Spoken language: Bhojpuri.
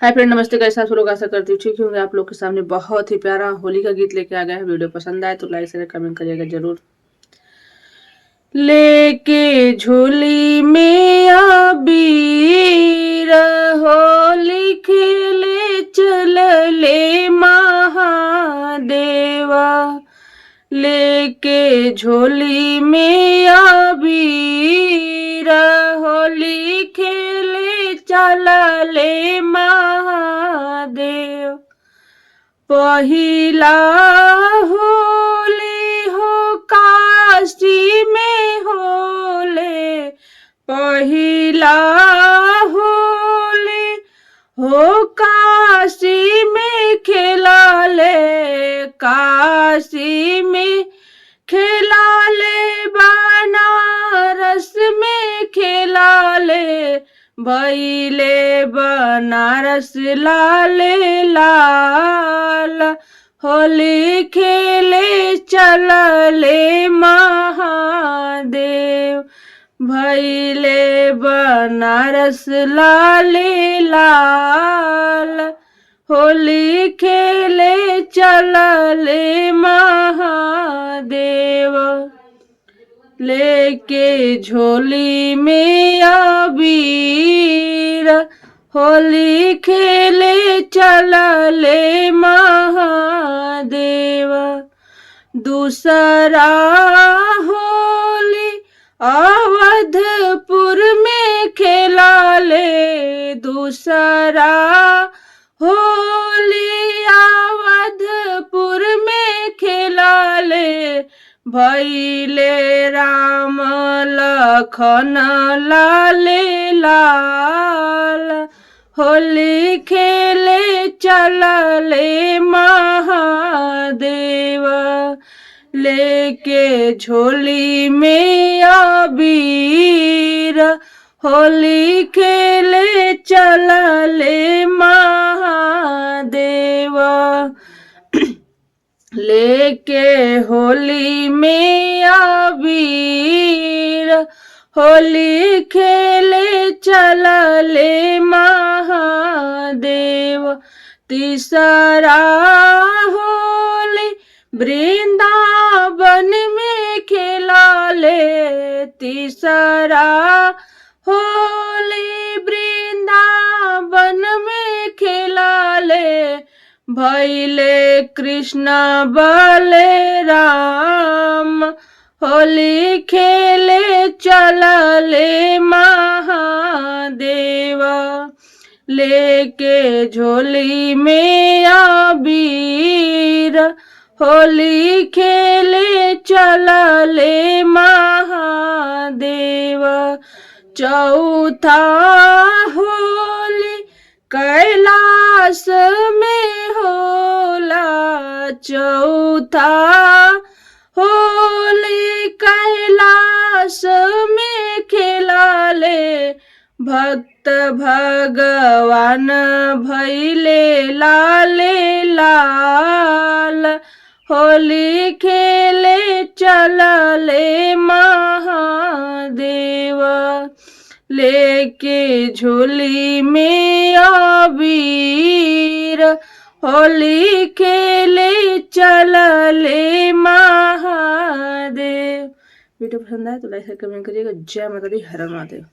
हाय फ्रेंड, नमस्ते। कैसे आप लोग? आशा करती हूँ ठीक होंगे। आप लोग के सामने बहुत ही प्यारा होली का गीत लेके आ गया है। वीडियो पसंद आए तो लाइक शेयर कमेंट करिएगा जरूर। लेके झोली में आबीर होली खेले चलले महादेवा। लेके झोली में आबीर होली खेले चलले महादेव। पहिला होली हो काशी में होले। पहिला होली हो काशी में खेलाले। काशी में खेलाले बनारस में खेलाले। भैले बनारस लाले लाल होली खेले चलले महादेव। भैले बनारस लाले लाल होली खेले चलले महादेव। लेके झोली में आबीर होली खेले चलले महादेव। दूसरा होली अवधपुर में खेलाले। दूसरा होली अवधपुर में खेलाले। भैले राम लखन लाले लाल होली खेले चलले महादेव। लेके झोली में आबीर होली खेले चलले महादेव। लेके होली में आबीर होली खेले चलले महादेव। तीसरा होली वृंदावन में खेलाले। तीसरा होली वृंदावन में खेलाले। भैले कृष्ण बलराम होली खेले चलले महादेव। लेके झोली में आबीर होली खेले चलले महादेव। चौथा होली कैलाश में होला। चौथा होली कैलाश में खेलाले। भक्त भगवान भैले लाले लाल होली खेले चलले महादेव। लेके झोली में आबीर होली खेले चलले महादेव। वीडियो पसंद आए तो लाइक कमेंट करिएगा। जय माता दी, हर हर महादेव।